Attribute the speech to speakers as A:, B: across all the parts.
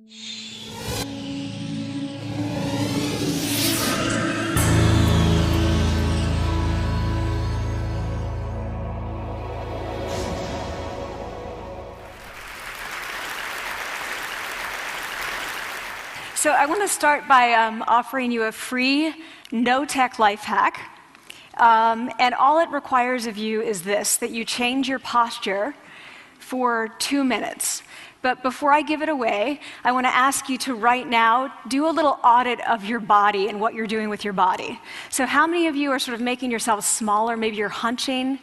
A: So I want to start by offering you a free, no-tech life hack. And all it requires of you is this, that you change your posture for 2 minutes. But before I give it away, I want to ask you to right now do a little audit of your body and what you're doing with your body. So how many of you are sort of making yourselves smaller? Maybe you're hunching,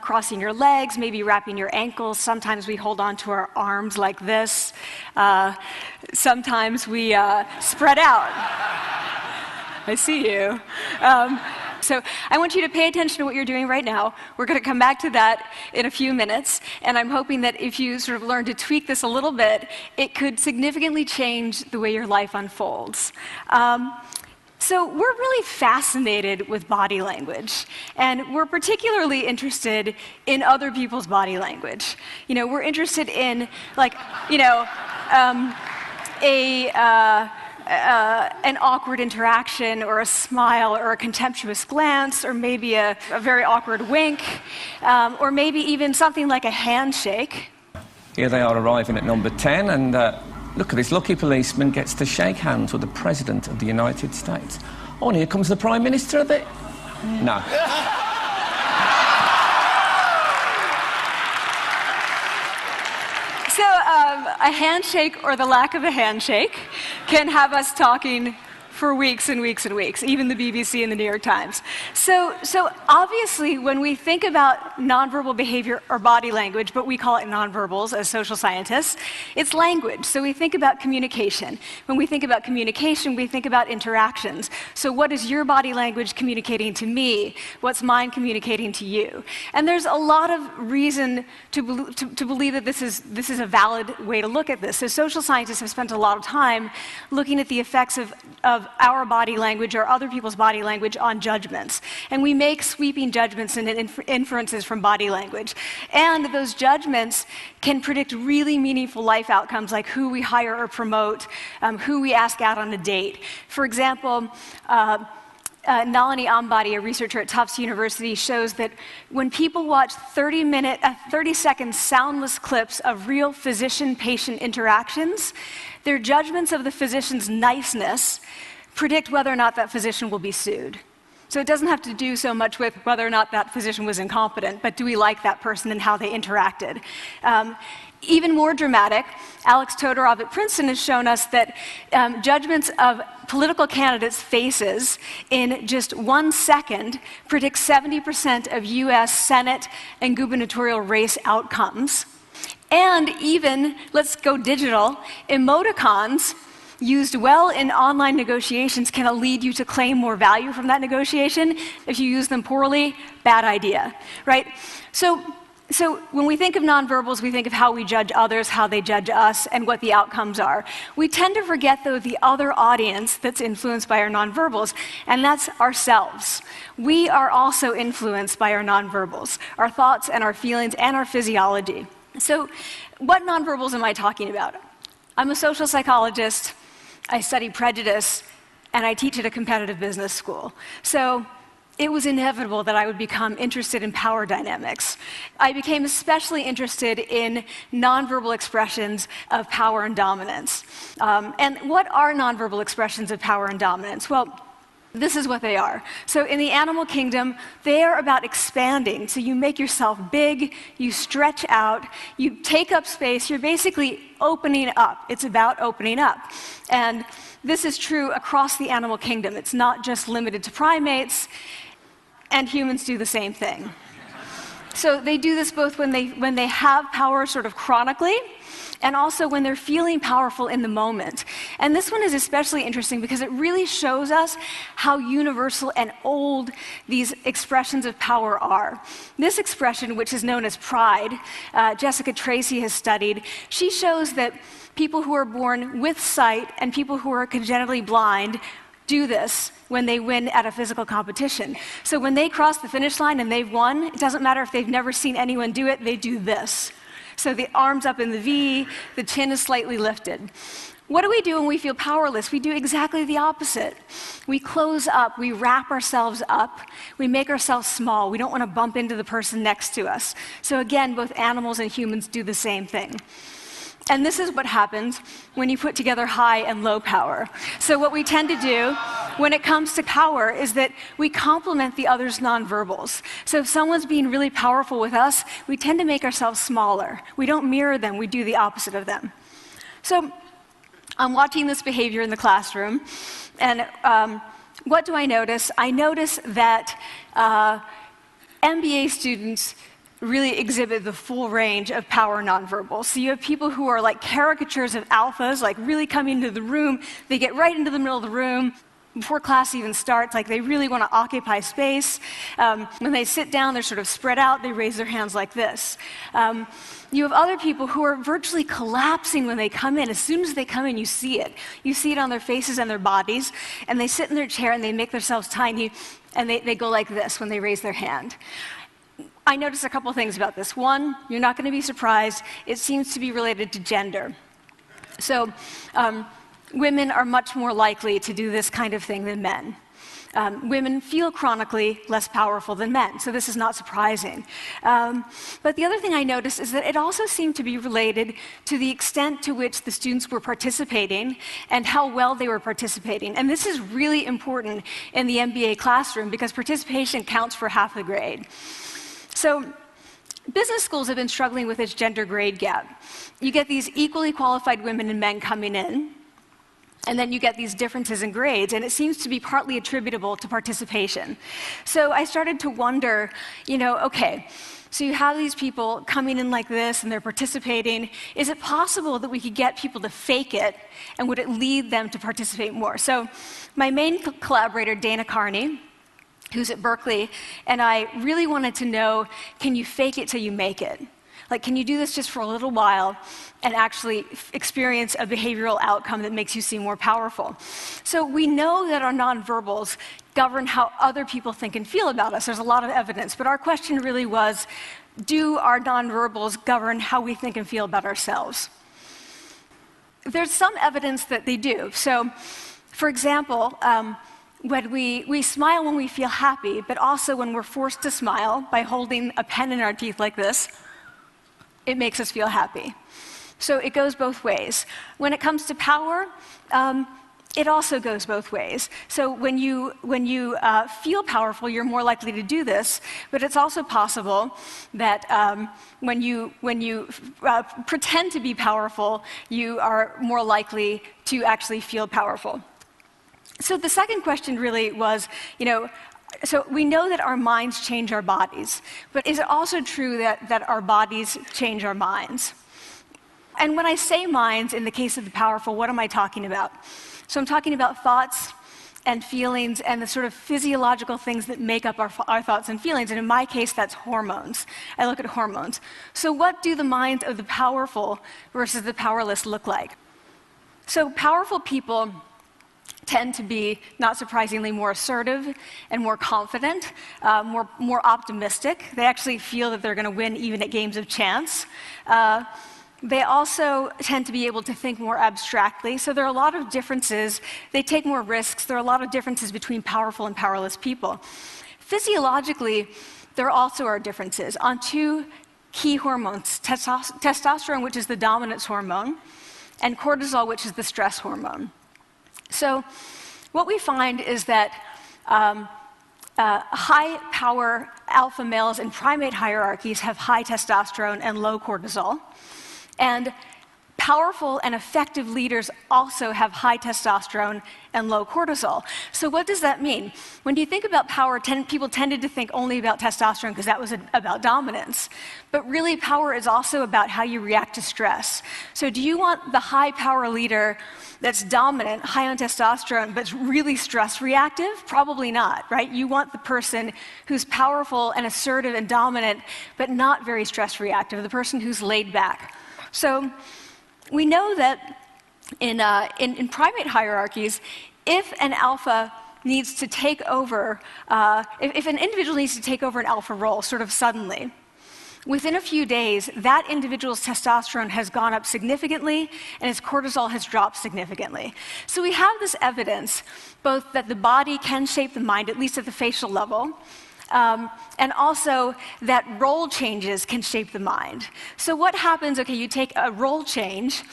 A: crossing your legs, maybe wrapping your ankles. Sometimes we hold on to our arms like this. Sometimes we spread out. I see you. So I want you to pay attention to what you're doing right now. We're going to come back to that in a few minutes, and I'm hoping that if you sort of learn to tweak this a little bit, it could significantly change the way your life unfolds. So we're really fascinated with body language, and we're particularly interested in other people's body language. You know, we're interested in, like, you know, an awkward interaction, or a smile, or a contemptuous glance, or maybe a very awkward wink, or maybe even something like a handshake.
B: Here they are arriving at number 10, and look at this lucky policeman gets to shake hands with the President of the United States. Oh, and here comes the Prime Minister of it. No.
A: So a handshake, or the lack of a handshake, can have us talking for weeks and weeks and weeks, even the BBC and the New York Times. So obviously, when we think about nonverbal behavior or body language, but we call it nonverbals as social scientists, it's language. So we think about communication. When we think about communication, we think about interactions. So what is your body language communicating to me? What's mine communicating to you? And there's a lot of reason to believe that this is a valid way to look at this. So social scientists have spent a lot of time looking at the effects of our body language or other people's body language on judgments. And we make sweeping judgments and inferences from body language. And those judgments can predict really meaningful life outcomes, like who we hire or promote, who we ask out on a date. For example, Nalini Ambady, a researcher at Tufts University, shows that when people watch 30-second soundless clips of real physician-patient interactions, their judgments of the physician's niceness predict whether or not that physician will be sued. So it doesn't have to do so much with whether or not that physician was incompetent, but do we like that person and how they interacted? Even more dramatic, Alex Todorov at Princeton has shown us that judgments of political candidates' faces in just 1 second predict 70% of US Senate and gubernatorial race outcomes. And even, let's go digital, emoticons used well in online negotiations can lead you to claim more value from that negotiation. If you use them poorly, bad idea, right? So when we think of nonverbals, we think of how we judge others, how they judge us, and what the outcomes are. We tend to forget, though, the other audience that's influenced by our nonverbals, and that's ourselves. We are also influenced by our nonverbals, our thoughts and our feelings and our physiology. So what nonverbals am I talking about? I'm a social psychologist, I study prejudice, and I teach at a competitive business school. So it was inevitable that I would become interested in power dynamics. I became especially interested in nonverbal expressions of power and dominance. And what are nonverbal expressions of power and dominance? Well, this is what they are. So in the animal kingdom, they are about expanding. So you make yourself big, you stretch out, you take up space, you're basically opening up. It's about opening up. And this is true across the animal kingdom. It's not just limited to primates, and humans do the same thing. So they do this both when they have power sort of chronically, and also when they're feeling powerful in the moment. And this one is especially interesting because it really shows us how universal and old these expressions of power are. This expression, which is known as pride, Jessica Tracy has studied, she shows that people who are born with sight and people who are congenitally blind do this when they win at a physical competition. So when they cross the finish line and they've won, it doesn't matter if they've never seen anyone do it, they do this. So the arms up in the V, the chin is slightly lifted. What do we do when we feel powerless? We do exactly the opposite. We close up, we wrap ourselves up, we make ourselves small. We don't want to bump into the person next to us. So again, both animals and humans do the same thing. And this is what happens when you put together high and low power. So what we tend to do when it comes to power is that we complement the other's nonverbals. So if someone's being really powerful with us, we tend to make ourselves smaller. We don't mirror them, we do the opposite of them. So I'm watching this behavior in the classroom, and what do I notice? I notice that MBA students really exhibit the full range of power nonverbals. So you have people who are like caricatures of alphas, like really coming into the room, they get right into the middle of the room, before class even starts, like they really want to occupy space. When they sit down, they're sort of spread out, they raise their hands like this. You have other people who are virtually collapsing when they come in. As soon as they come in, you see it. You see it on their faces and their bodies, and they sit in their chair and they make themselves tiny, and they go like this when they raise their hand. I noticed a couple things about this. One, you're not going to be surprised, it seems to be related to gender. So, women are much more likely to do this kind of thing than men. Women feel chronically less powerful than men, so this is not surprising. But the other thing I noticed is that it also seemed to be related to the extent to which the students were participating and how well they were participating. And this is really important in the MBA classroom because participation counts for half the grade. So business schools have been struggling with its gender grade gap. You get these equally qualified women and men coming in, and then you get these differences in grades, and it seems to be partly attributable to participation. So I started to wonder, okay, so you have these people coming in like this, and they're participating. Is it possible that we could get people to fake it, and would it lead them to participate more? So my main collaborator, Dana Carney, who's at Berkeley, and I really wanted to know, can you fake it till you make it? Like, can you do this just for a little while and actually experience a behavioral outcome that makes you seem more powerful? So we know that our nonverbals govern how other people think and feel about us. There's a lot of evidence, but our question really was, do our nonverbals govern how we think and feel about ourselves? There's some evidence that they do. So, for example, when we smile when we feel happy, but also when we're forced to smile by holding a pen in our teeth like this, it makes us feel happy. So it goes both ways. When it comes to power, it also goes both ways. So when you feel powerful, you're more likely to do this, but it's also possible that when you pretend to be powerful, you are more likely to actually feel powerful. So the second question really was, so we know that our minds change our bodies, but is it also true that our bodies change our minds? And when I say minds, in the case of the powerful, what am I talking about? So I'm talking about thoughts and feelings and the sort of physiological things that make up our thoughts and feelings, and in my case, that's hormones. I look at hormones. So what do the minds of the powerful versus the powerless look like? So powerful people tend to be, not surprisingly, more assertive and more confident, more optimistic. They actually feel that they're going to win even at games of chance. They also tend to be able to think more abstractly. So there are a lot of differences. They take more risks. There are a lot of differences between powerful and powerless people. Physiologically, there also are differences on two key hormones, testosterone, which is the dominance hormone, and cortisol, which is the stress hormone. So what we find is that high-power alpha males in primate hierarchies have high testosterone and low cortisol, and powerful and effective leaders also have high testosterone and low cortisol. So what does that mean? When you think about power, people tended to think only about testosterone because that was about dominance. But really, power is also about how you react to stress. So do you want the high-power leader that's dominant, high on testosterone, but really stress reactive? Probably not, right? You want the person who's powerful and assertive and dominant, but not very stress reactive, the person who's laid back. So we know that in primate hierarchies, if an alpha needs to take over, if an individual needs to take over an alpha role sort of suddenly, within a few days, that individual's testosterone has gone up significantly and his cortisol has dropped significantly. So we have this evidence, both that the body can shape the mind, at least at the facial level, and also that role changes can shape the mind. So what happens, okay, you take a role change,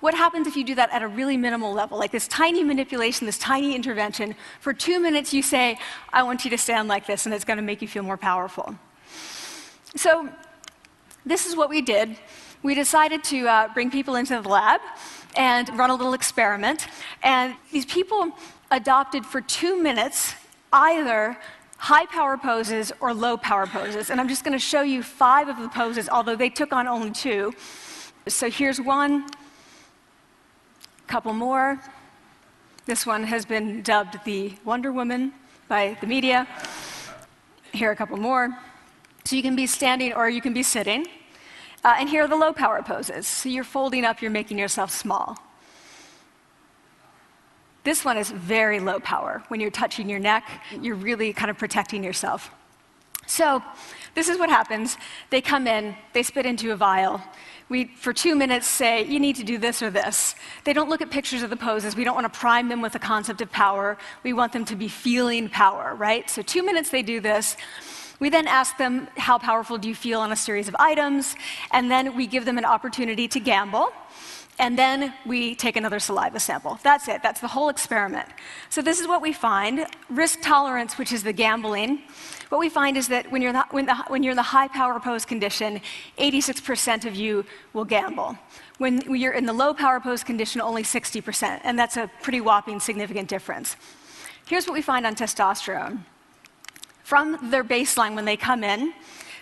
A: what happens if you do that at a really minimal level, like this tiny manipulation, this tiny intervention? For 2 minutes you say, I want you to stand like this, and it's going to make you feel more powerful. So this is what we did. We decided to bring people into the lab and run a little experiment. And these people adopted for 2 minutes either high power poses or low power poses. And I'm just going to show you 5 of the poses, although they took on only 2. So here's one, a couple more. This one has been dubbed the Wonder Woman by the media. Here are a couple more. So you can be standing or you can be sitting. And here are the low power poses. So you're folding up, you're making yourself small. This one is very low power. When you're touching your neck, you're really kind of protecting yourself. So this is what happens. They come in, they spit into a vial. We, for 2 minutes, say, you need to do this or this. They don't look at pictures of the poses. We don't want to prime them with the concept of power. We want them to be feeling power, right? So 2 minutes they do this. We then ask them, how powerful do you feel on a series of items? And then we give them an opportunity to gamble. And then we take another saliva sample. That's it. That's the whole experiment. So this is what we find. Risk tolerance, which is the gambling. What we find is that when you're in the high power pose condition, 86% of you will gamble. When you're in the low power pose condition, only 60%. And that's a pretty whopping significant difference. Here's what we find on testosterone. From their baseline when they come in,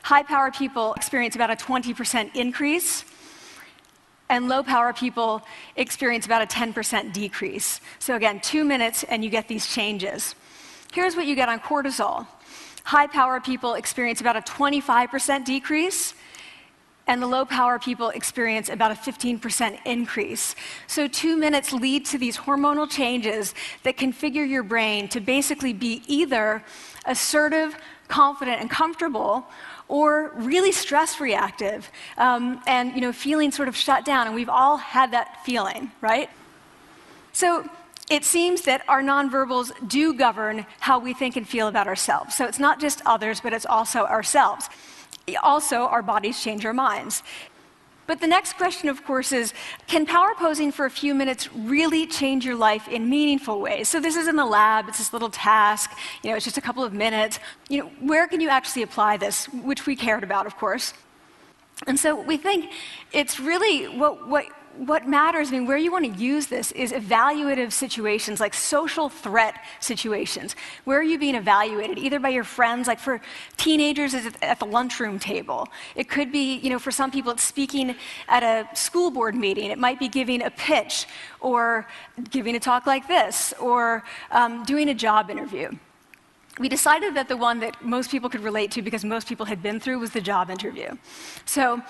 A: high power people experience about a 20% increase, and low power people experience about a 10% decrease. So again, 2 minutes and you get these changes. Here's what you get on cortisol. High power people experience about a 25% decrease, and the low power people experience about a 15% increase. So 2 minutes lead to these hormonal changes that configure your brain to basically be either assertive, confident, and comfortable, or really stress reactive, and feeling sort of shut down. And we've all had that feeling, right? So it seems that our nonverbals do govern how we think and feel about ourselves. So it's not just others, but it's also ourselves. Also, our bodies change our minds. But the next question, of course, is, can power posing for a few minutes really change your life in meaningful ways? So this is in the lab, it's this little task, it's just a couple of minutes. Where can you actually apply this, which we cared about, of course. And so we think it's really what matters, where you want to use this is evaluative situations, like social threat situations. Where are you being evaluated? Either by your friends, like for teenagers, is it at the lunchroom table? It could be, for some people, it's speaking at a school board meeting. It might be giving a pitch, or giving a talk like this, or doing a job interview. We decided that the one that most people could relate to, because most people had been through, was the job interview. So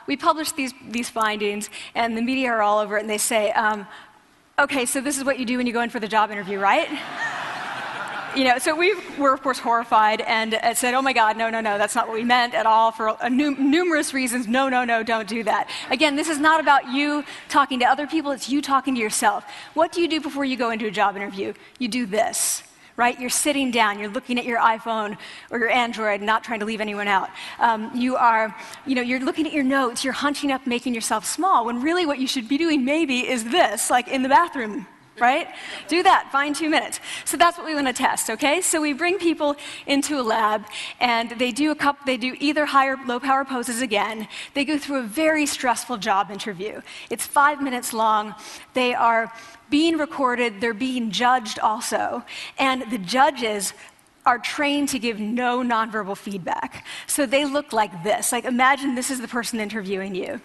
A: we published these findings, and the media are all over it, and they say, okay, so this is what you do when you go in for the job interview, right? So we were, of course, horrified and said, oh my God, no, that's not what we meant at all, for numerous reasons. No, don't do that. Again, this is not about you talking to other people, it's you talking to yourself. What do you do before you go into a job interview? You do this. Right? You're sitting down, you're looking at your iPhone or your Android, not trying to leave anyone out. You're looking at your notes, you're hunching up, making yourself small, when really what you should be doing maybe is this, like in the bathroom, right? Do that, find 2 minutes. So that's what we want to test, okay? So we bring people into a lab, and they do either high or low power poses again. They go through a very stressful job interview. It's 5 minutes long. They are being recorded, they're being judged also, and the judges are trained to give no nonverbal feedback. So they look like this. Like, imagine this is the person interviewing you.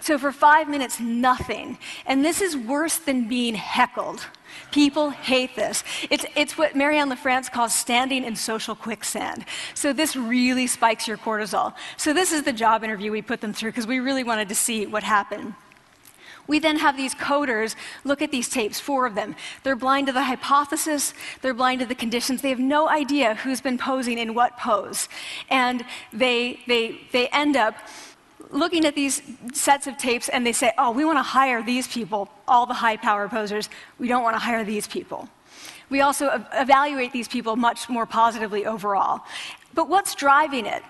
A: So for 5 minutes, nothing. And this is worse than being heckled. People hate this. It's what Marianne LaFrance calls standing in social quicksand. So this really spikes your cortisol. So this is the job interview we put them through, because we really wanted to see what happened. We then have these coders look at these tapes, 4 of them. They're blind to the hypothesis, they're blind to the conditions. They have no idea who's been posing in what pose. And they end up looking at these sets of tapes and they say, oh, we want to hire these people, all the high power posers. We don't want to hire these people. We also evaluate these people much more positively overall. But what's driving it?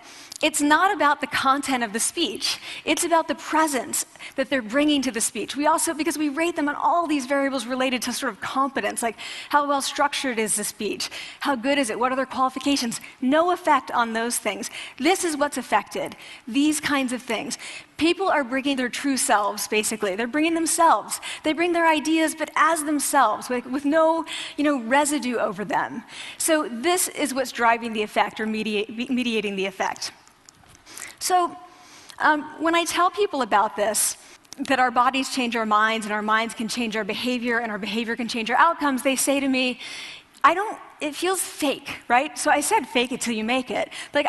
A: It's not about the content of the speech. It's about the presence that they're bringing to the speech. We also, because we rate them on all these variables related to sort of competence, like how well structured is the speech? How good is it? What are their qualifications? No effect on those things. This is what's affected, these kinds of things. People are bringing their true selves, basically. They're bringing themselves. They bring their ideas, but as themselves, with no residue over them. So this is what's driving the effect or mediating the effect. So when I tell people about this, that our bodies change our minds and our minds can change our behavior and our behavior can change our outcomes, they say to me, it feels fake, right? So I said fake it till you make it. Like,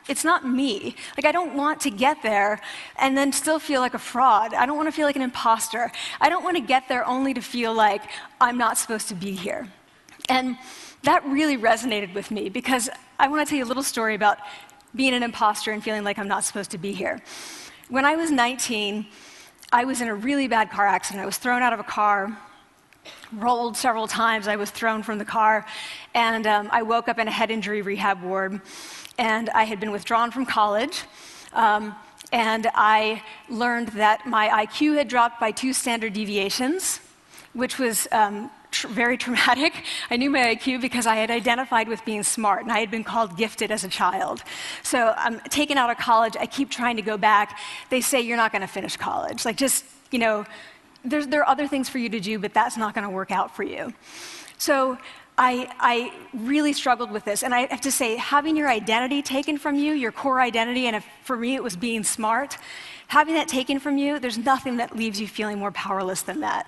A: it's not me. Like, I don't want to get there and then still feel like a fraud. I don't want to feel like an imposter. I don't want to get there only to feel like I'm not supposed to be here. And that really resonated with me because I want to tell you a little story about being an imposter and feeling like I'm not supposed to be here. When I was 19, I was in a really bad car accident. I was thrown out of a car, rolled several times. I was thrown from the car, and I woke up in a head injury rehab ward. And I had been withdrawn from college, and I learned that my IQ had dropped by 2 standard deviations, which was very traumatic. I knew my IQ because I had identified with being smart, and I had been called gifted as a child. So I'm taken out of college. I keep trying to go back. They say, you're not going to finish college. Like, just, there are other things for you to do, but that's not going to work out for you. So I really struggled with this. And I have to say, having your identity taken from you, your core identity, and for me it was being smart, having that taken from you, there's nothing that leaves you feeling more powerless than that.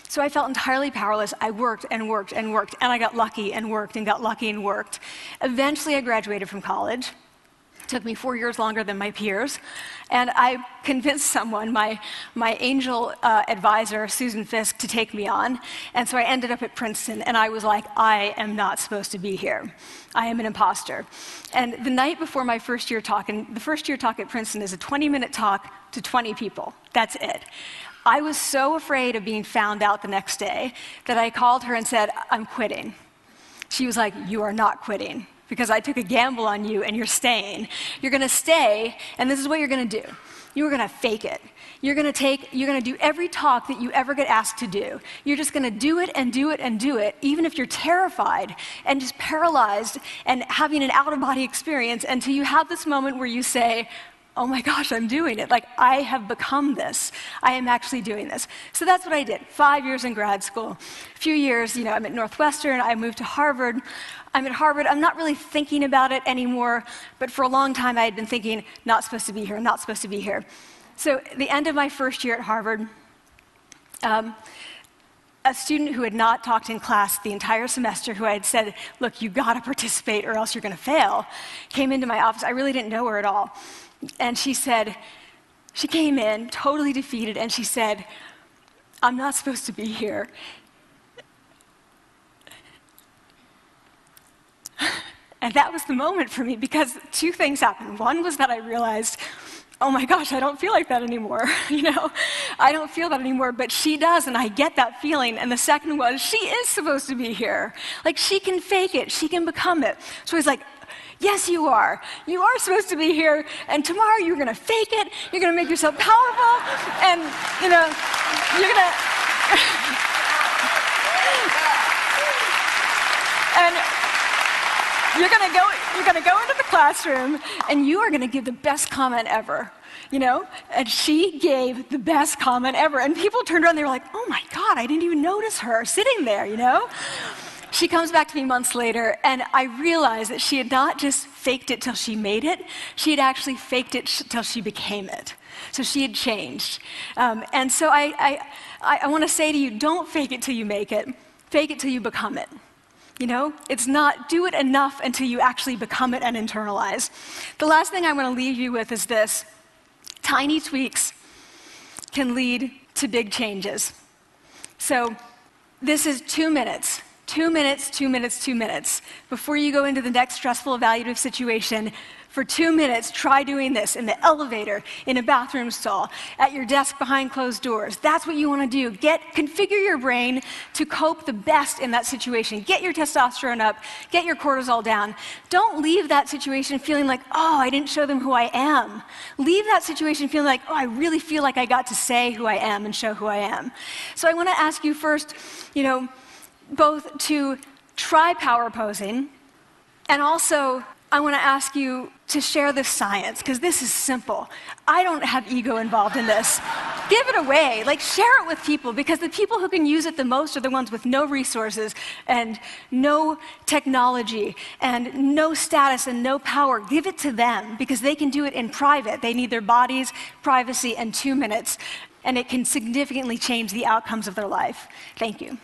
A: So I felt entirely powerless. I worked and worked and worked, and I got lucky and worked and got lucky and worked. Eventually I graduated from college. It took me 4 years longer than my peers. And I convinced someone, my angel advisor, Susan Fisk, to take me on. And so I ended up at Princeton, and I was like, I am not supposed to be here. I am an imposter. And the night before my first year talk, and the first year talk at Princeton is a 20-minute talk to 20 people. That's it. I was so afraid of being found out the next day that I called her and said, I'm quitting. She was like, you are not quitting, because I took a gamble on you and you're staying. You're going to stay, and this is what you're going to do. You're going to fake it. You're going to do every talk that you ever get asked to do. You're just going to do it and do it and do it, even if you're terrified and just paralyzed and having an out-of-body experience, until you have this moment where you say, oh my gosh, I'm doing it. Like, I have become this. I am actually doing this. So that's what I did. 5 years in grad school. A few years, I'm at Northwestern. I moved to Harvard. I'm at Harvard. I'm not really thinking about it anymore, but for a long time I had been thinking, not supposed to be here, not supposed to be here. So at the end of my first year at Harvard, a student who had not talked in class the entire semester, who I had said, look, you got to participate or else you're going to fail, came into my office. I really didn't know her at all. And she came in totally defeated, and she said, I'm not supposed to be here. And that was the moment for me, because 2 things happened. One was that I realized, oh my gosh, I don't feel like that anymore. I don't feel that anymore, but she does, and I get that feeling. And the second was, she is supposed to be here. Like, she can fake it, she can become it. So he's like, yes, you are. You are supposed to be here, and tomorrow you're going to fake it, you're going to make yourself powerful, and, you're going to... and you're going to go into the classroom, and you are going to give the best comment ever, And she gave the best comment ever. And people turned around, they were like, oh my God, I didn't even notice her sitting there, She comes back to me months later, and I realized that she had not just faked it till she made it, she had actually faked it till she became it. So she had changed. And so I want to say to you, don't fake it till you make it. Fake it till you become it. It's not do it enough until you actually become it and internalize. The last thing I want to leave you with is this. Tiny tweaks can lead to big changes. So this is 2 minutes. 2 minutes, 2 minutes, 2 minutes. Before you go into the next stressful evaluative situation, for 2 minutes, try doing this in the elevator, in a bathroom stall, at your desk behind closed doors. That's what you want to do. Configure your brain to cope the best in that situation. Get your testosterone up, get your cortisol down. Don't leave that situation feeling like, oh, I didn't show them who I am. Leave that situation feeling like, oh, I really feel like I got to say who I am and show who I am. So I want to ask you first, both to try power posing, and also I want to ask you to share this science, because this is simple. I don't have ego involved in this. Give it away. Share it with people, because the people who can use it the most are the ones with no resources and no technology and no status and no power. Give it to them, because they can do it in private. They need their bodies, privacy, and 2 minutes, and it can significantly change the outcomes of their life. Thank you.